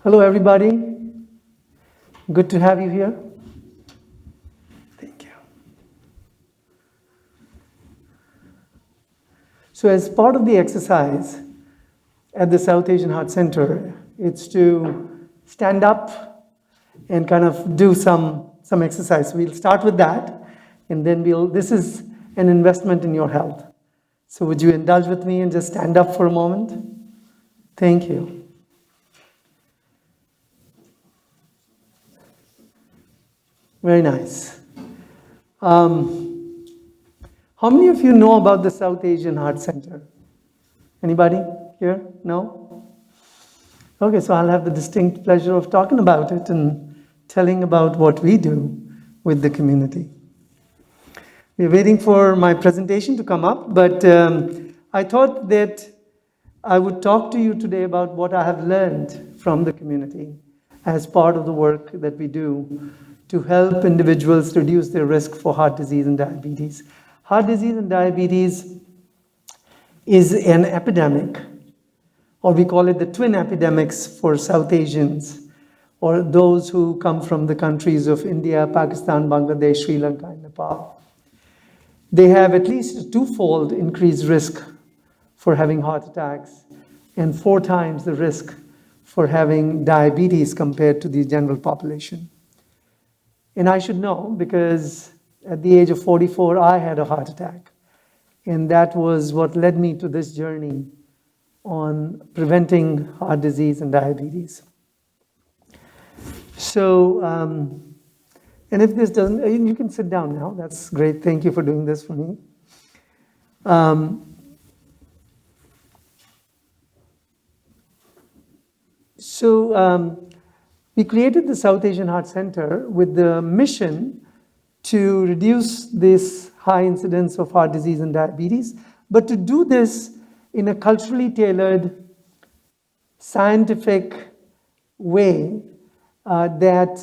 Hello, everybody. Good to have you here. Thank you. So as part of the exercise at the South Asian Heart Center, it's to stand up and kind of do some exercise. We'll start with that, and then this is an investment in your health. So would you indulge with me and just stand up for a moment? Thank you. Very nice. How many of you know about the South Asian Heart Center? Anybody here? No? Okay, so I'll have the distinct pleasure of talking about it and telling about what we do with the community. We're waiting for my presentation to come up, but I thought that I would talk to you today about what I have learned from the community as part of the work that we do to help individuals reduce their risk for heart disease and diabetes. Heart disease and diabetes is an epidemic, or we call it the twin epidemics for South Asians, or those who come from the countries of India, Pakistan, Bangladesh, Sri Lanka, and Nepal. They have at least a twofold increased risk for having heart attacks and 4 times the risk for having diabetes compared to the general population. And I should know because at the age of 44, I had a heart attack. And that was what led me to this journey on preventing heart disease and diabetes. So, and if this doesn't, you can sit down now. That's great. Thank you for doing this for me. We created the South Asian Heart Center with the mission to reduce this high incidence of heart disease and diabetes, but to do this in a culturally tailored, scientific way that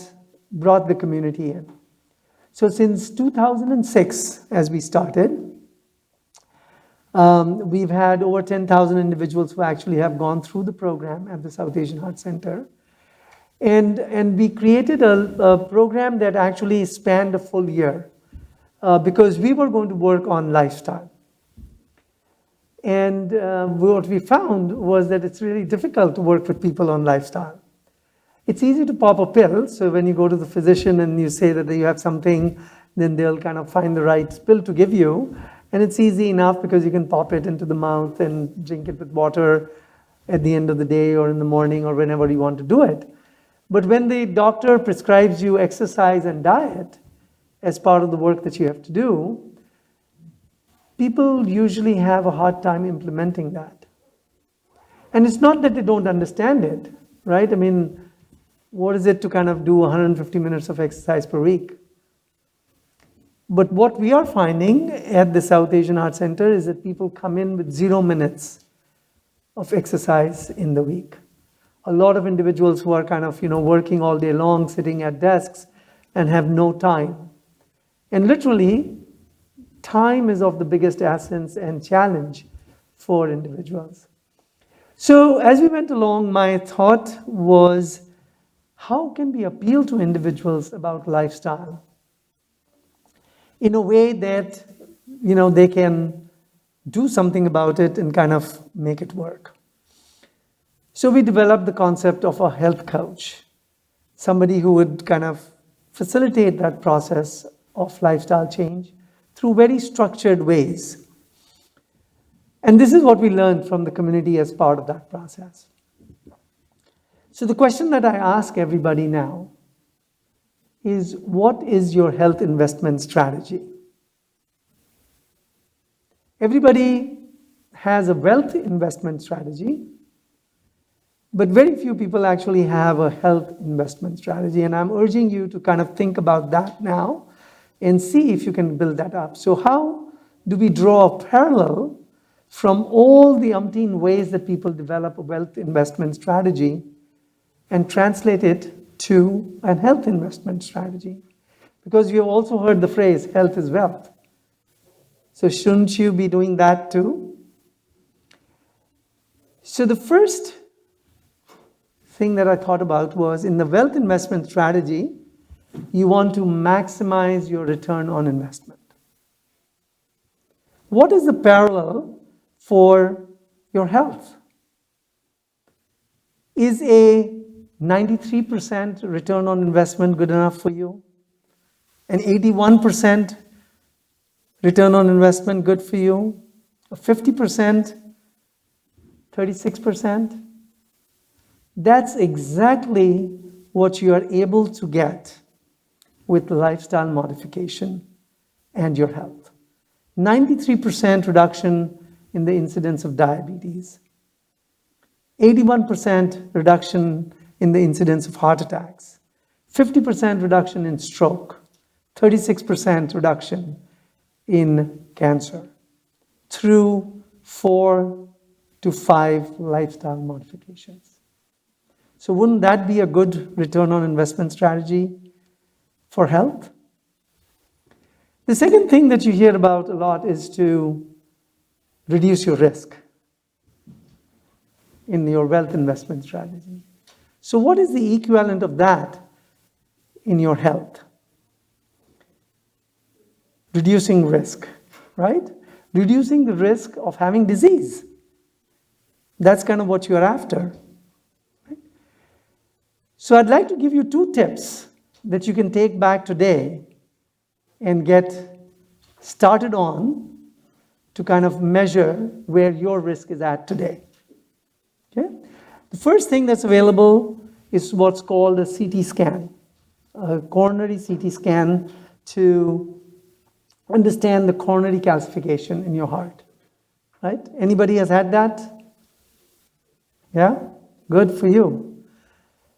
brought the community in. So since 2006, as we started, we've had over 10,000 individuals who actually have gone through the program at the South Asian Heart Center. And we created a program that actually spanned a full year because we were going to work on lifestyle. And what we found was that it's really difficult to work with people on lifestyle. It's easy to pop a pill. So when you go to the physician and you say that you have something, then they'll kind of find the right pill to give you. And it's easy enough because you can pop it into the mouth and drink it with water at the end of the day or in the morning or whenever you want to do it. But when the doctor prescribes you exercise and diet as part of the work that you have to do, people usually have a hard time implementing that. And it's not that they don't understand it, right? I mean, what is it to kind of do 150 minutes of exercise per week? But what we are finding at the South Asian Heart Center is that people come in with 0 minutes of exercise in the week. A lot of individuals who are kind of, working all day long, sitting at desks and have no time. And literally, time is of the biggest essence and challenge for individuals. So as we went along, my thought was, how can we appeal to individuals about lifestyle in a way that, they can do something about it and kind of make it work? So we developed the concept of a health coach, somebody who would kind of facilitate that process of lifestyle change through very structured ways. And this is what we learned from the community as part of that process. So the question that I ask everybody now is, what is your health investment strategy? Everybody has a wealth investment strategy, but very few people actually have a health investment strategy. And I'm urging you to kind of think about that now and see if you can build that up. So how do we draw a parallel from all the umpteen ways that people develop a wealth investment strategy and translate it to a health investment strategy? Because you have also heard the phrase, health is wealth. So shouldn't you be doing that too? So the first thing that I thought about was in the wealth investment strategy, you want to maximize your return on investment. What is the parallel for your health? Is a 93% return on investment good enough for you? An 81% return on investment good for you? A 50%? 36%? That's exactly what you are able to get with lifestyle modification and your health. 93% reduction in the incidence of diabetes. 81% reduction in the incidence of heart attacks. 50% reduction in stroke. 36% reduction in cancer through 4 to 5 lifestyle modifications. So wouldn't that be a good return on investment strategy for health? The second thing that you hear about a lot is to reduce your risk in your wealth investment strategy. So what is the equivalent of that in your health? Reducing risk, right? Reducing the risk of having disease. That's kind of what you're after. So I'd like to give you 2 tips that you can take back today and get started on to kind of measure where your risk is at today. Okay? The first thing that's available is what's called a CT scan, a coronary CT scan to understand the coronary calcification in your heart. Right? Anybody has had that? Yeah? Good for you.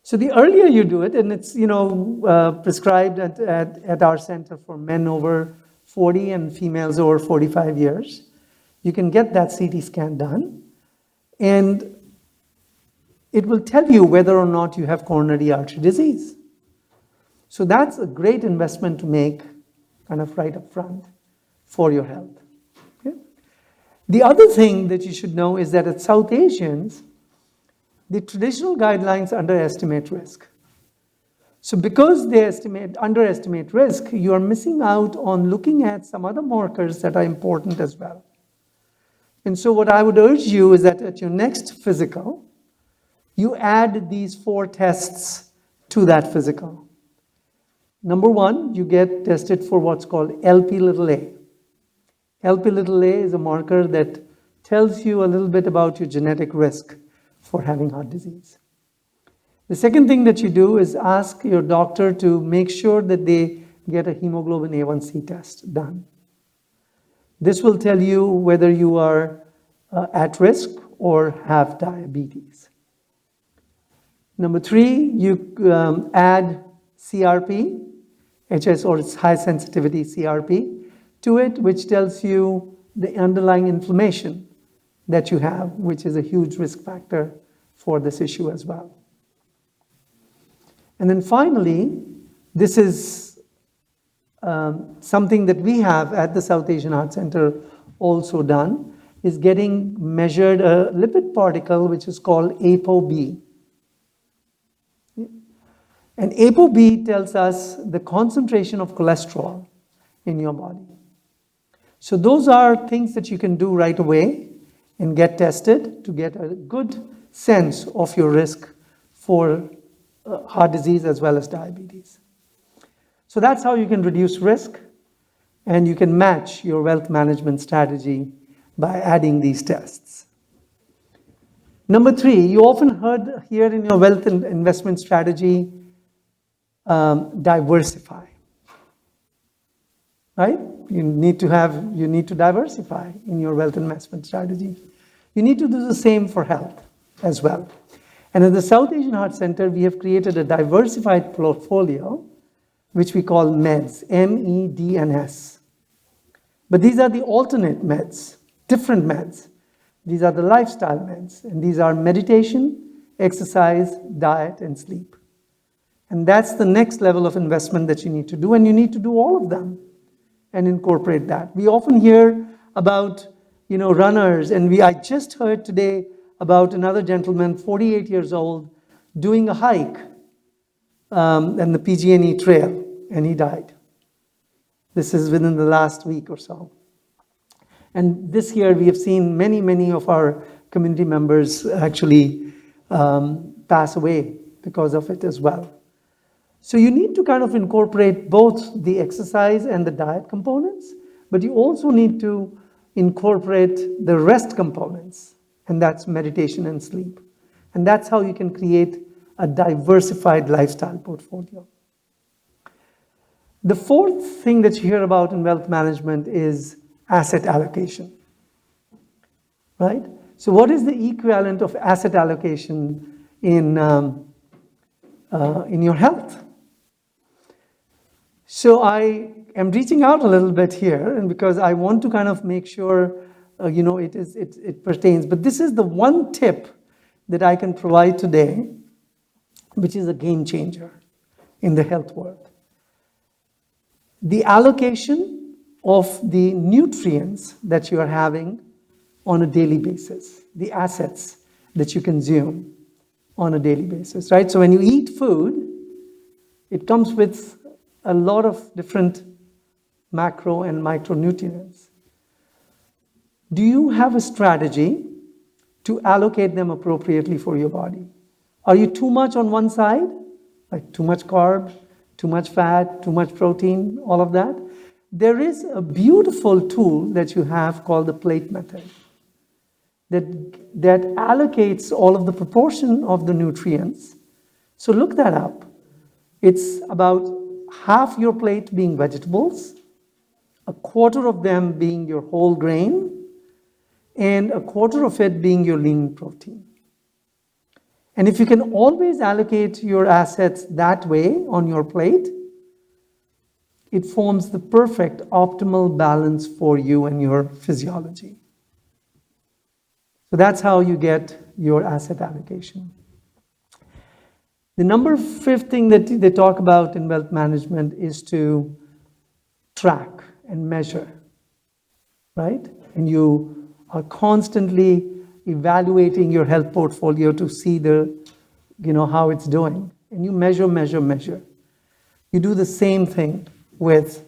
So the earlier you do it, and it's prescribed at our center for men over 40 and females over 45 years, you can get that CT scan done, and it will tell you whether or not you have coronary artery disease. So that's a great investment to make kind of right up front for your health. Okay? The other thing that you should know is that at South Asians, the traditional guidelines underestimate risk. So because they underestimate risk, you are missing out on looking at some other markers that are important as well. And so what I would urge you is that at your next physical, you add these 4 tests to that physical. Number 1, you get tested for what's called LP(a). LP(a) is a marker that tells you a little bit about your genetic risk for having heart disease. The second thing that you do is ask your doctor to make sure that they get a hemoglobin A1C test done. This will tell you whether you are at risk or have diabetes. Number 3, you add CRP, HS, or it's high sensitivity CRP, to it, which tells you the underlying inflammation that you have, which is a huge risk factor for this issue as well. And then finally, this is something that we have at the South Asian Heart Center also done, is getting measured a lipid particle which is called ApoB. And ApoB tells us the concentration of cholesterol in your body. So those are things that you can do right away and get tested to get a good sense of your risk for heart disease as well as diabetes. So that's how you can reduce risk, and you can match your wealth management strategy by adding these tests. Number 3, you often hear in your wealth and investment strategy, diversify. Right? You need to diversify in your wealth investment strategy. You need to do the same for health as well. And at the South Asian Heart Center, we have created a diversified portfolio, which we call MEDS, MEDNS. But these are the alternate meds, different meds. These are the lifestyle meds, and these are meditation, exercise, diet, and sleep. And that's the next level of investment that you need to do, and you need to do all of them and incorporate that. We often hear about, runners, and I just heard today about another gentleman, 48 years old, doing a hike and the PG&E trail, and he died. This is within the last week or so. And this year we have seen many of our community members actually pass away because of it as well. So you need to kind of incorporate both the exercise and the diet components, but you also need to incorporate the rest components, and that's meditation and sleep. And that's how you can create a diversified lifestyle portfolio. The fourth thing that you hear about in wealth management is asset allocation, right? So what is the equivalent of asset allocation in your health? So I am reaching out a little bit here, and because I want to kind of make sure it pertains. But this is the one tip that I can provide today, which is a game changer in the health world. The allocation of the nutrients that you are having on a daily basis, the assets that you consume on a daily basis, right? So when you eat food, it comes with a lot of different macro and micronutrients. Do you have a strategy to allocate them appropriately for your body? Are you too much on one side, like too much carb, too much fat, too much protein, all of that? There is a beautiful tool that you have called the plate method that allocates all of the proportion of the nutrients. So look that up. It's about half your plate being vegetables, a quarter of them being your whole grain, and a quarter of it being your lean protein. And if you can always allocate your assets that way on your plate, it forms the perfect optimal balance for you and your physiology. So that's how you get your asset allocation. The fifth thing that they talk about in wealth management is to track and measure, right? And you are constantly evaluating your health portfolio to see how it's doing. And you measure. You do the same thing with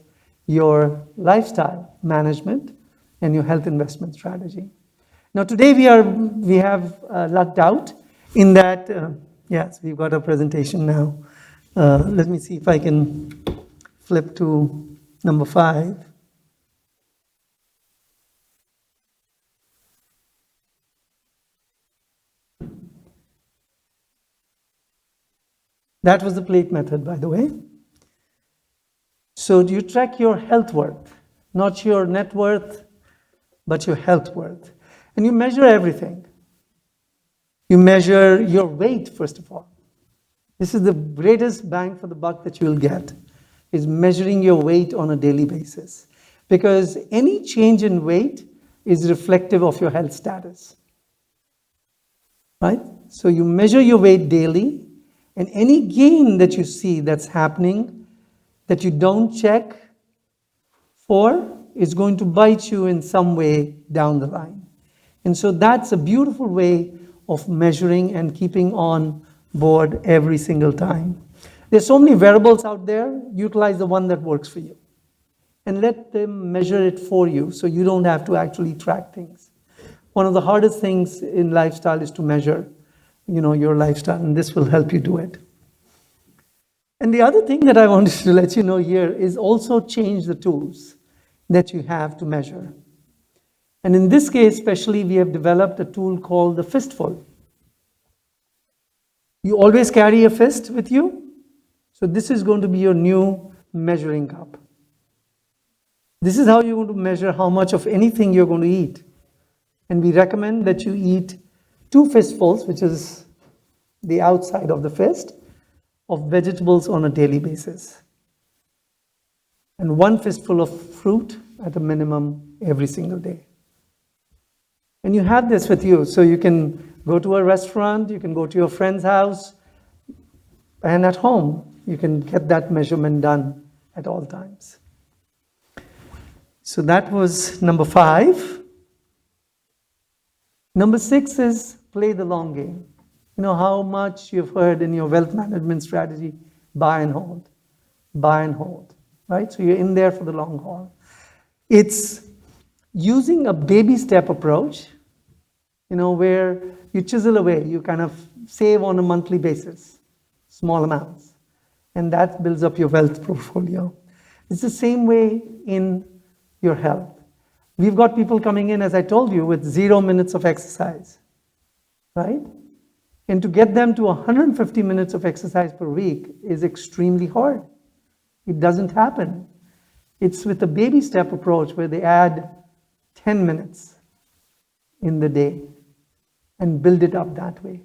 your lifestyle management and your health investment strategy. Now today we have lucked out in that, yes, we've got a presentation now. Let me see if I can flip to number 5. That was the plate method, by the way. So you track your health worth, not your net worth, but your health worth. And you measure everything. You measure your weight, first of all. This is the greatest bang for the buck that you'll get, is measuring your weight on a daily basis. Because any change in weight is reflective of your health status. Right? So you measure your weight daily, and any gain that you see that's happening that you don't check for is going to bite you in some way down the line. And so that's a beautiful way of measuring and keeping on board every single time. There's so many variables out there. Utilize the one that works for you and let them measure it for you so you don't have to actually track things. One of the hardest things in lifestyle is to measure your lifestyle, and this will help you do it. And the other thing that I wanted to let you know here is also change the tools that you have to measure. And in this case, especially, we have developed a tool called the fistful. You always carry a fist with you. So this is going to be your new measuring cup. This is how you're going to measure how much of anything you're going to eat. And we recommend that you eat 2 fistfuls, which is the outside of the fist, of vegetables on a daily basis. And 1 fistful of fruit at a minimum every single day. And you have this with you, so you can go to a restaurant, you can go to your friend's house, and at home, you can get that measurement done at all times. So that was number 5. Number 6 is play the long game. You know how much you've heard in your wealth management strategy, buy and hold, right? So you're in there for the long haul. It's using a baby step approach, where you chisel away, you kind of save on a monthly basis, small amounts, and that builds up your wealth portfolio. It's the same way in your health. We've got people coming in, as I told you, with 0 minutes of exercise, right? And to get them to 150 minutes of exercise per week is extremely hard. It doesn't happen. It's with a baby step approach where they add 10 minutes in the day and build it up that way.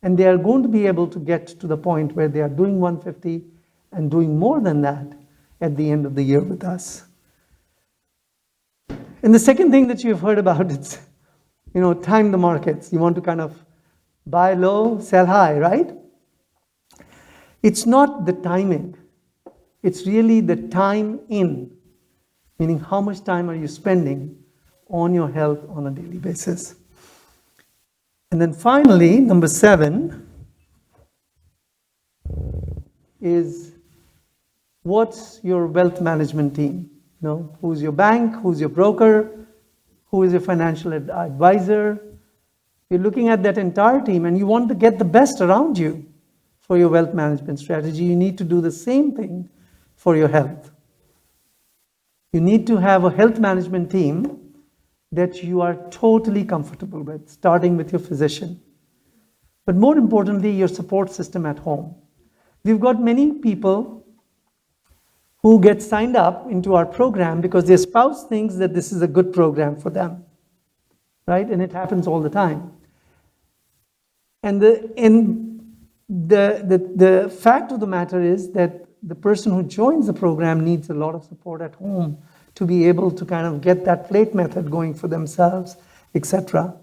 And they are going to be able to get to the point where they are doing 150 and doing more than that at the end of the year with us. And the second thing that you've heard about is, time the markets. You want to kind of buy low, sell high, right? It's not the timing. It's really the time in, meaning how much time are you spending on your health on a daily basis. And then finally, number 7 is, what's your wealth management team? Who's your bank? Who's your broker? Who is your financial advisor? You're looking at that entire team and you want to get the best around you for your wealth management strategy. You need to do the same thing for your health. You need to have a health management team that you are totally comfortable with, starting with your physician. But more importantly, your support system at home. We've got many people who get signed up into our program because their spouse thinks that this is a good program for them, right? And it happens all the time. And the fact of the matter is that the person who joins the program needs a lot of support at home to be able to kind of get that plate method going for themselves, etc.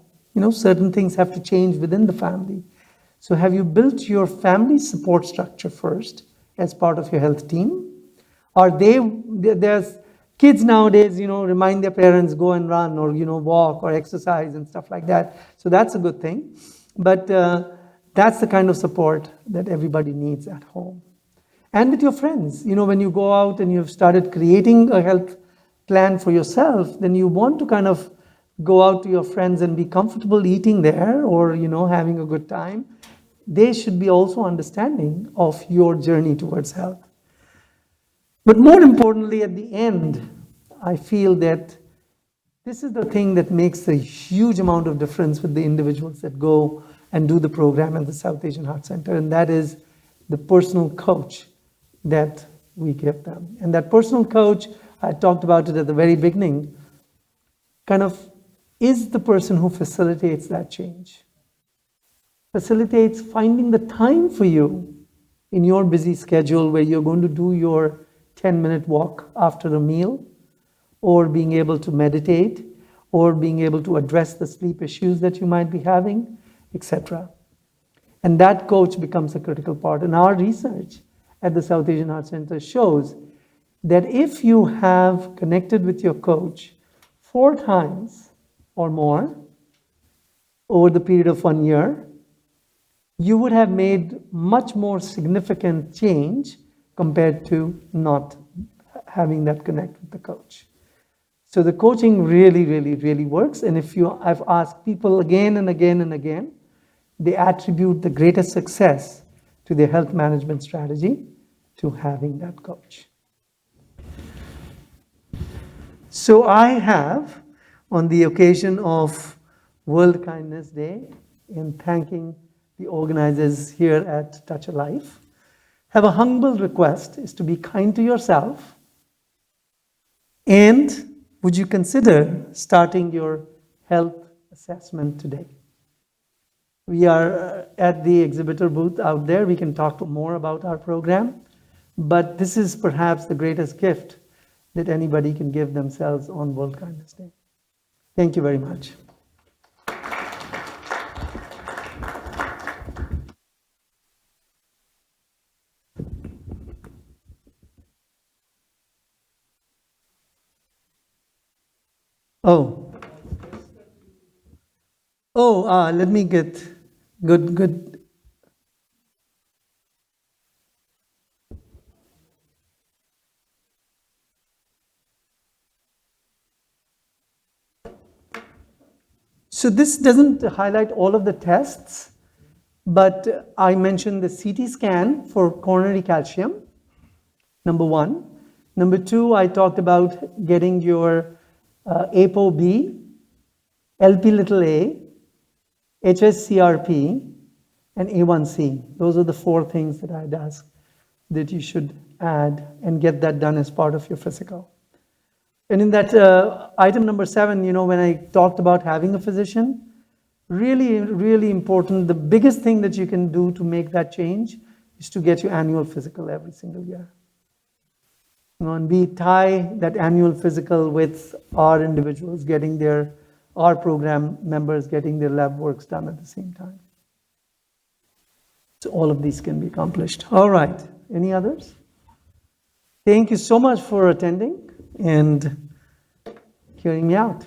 Certain things have to change within the family. So have you built your family support structure first as part of your health team? There's kids nowadays, remind their parents, go and run or, walk or exercise and stuff like that. So that's a good thing. But that's the kind of support that everybody needs at home. And with your friends, when you go out and you've started creating a health plan for yourself, then you want to kind of go out to your friends and be comfortable eating there or, having a good time. They should be also understanding of your journey towards health. But more importantly, at the end, I feel that this is the thing that makes a huge amount of difference with the individuals that go and do the program at the South Asian Heart Center, and that is the personal coach that we give them. And that personal coach, I talked about it at the very beginning, kind of is the person who facilitates that change. Facilitates finding the time for you in your busy schedule where you're going to do your 10-minute walk after a meal, or being able to meditate, or being able to address the sleep issues that you might be having, etc. And that coach becomes a critical part. And our research at the South Asian Heart Center shows that if you have connected with your coach 4 times or more over the period of 1 year, you would have made much more significant change compared to not having that connect with the coach. So the coaching really, really, really works. And I've asked people again and again and again, they attribute the greatest success to their health management strategy to having that coach. So I have, on the occasion of World Kindness Day, and thanking the organizers here at Touch a Life, have a humble request is to be kind to yourself, and would you consider starting your health assessment today? We are at the exhibitor booth out there. We can talk more about our program, but this is perhaps the greatest gift that anybody can give themselves on World Kindness Day. Thank you very much. Let me get Good, good. So this doesn't highlight all of the tests, but I mentioned the CT scan for coronary calcium, number one. Number two, I talked about getting your ApoB, LP little a, HSCRP, and A1C. Those are the four things that I'd ask that you should add and get that done as part of your physical. And in that item number 7, when I talked about having a physician, really, really important. The biggest thing that you can do to make that change is to get your annual physical every single year. And we tie that annual physical with our individuals getting our program members getting their lab works done at the same time. So all of these can be accomplished. All right. Any others? Thank you so much for attending and hearing me out.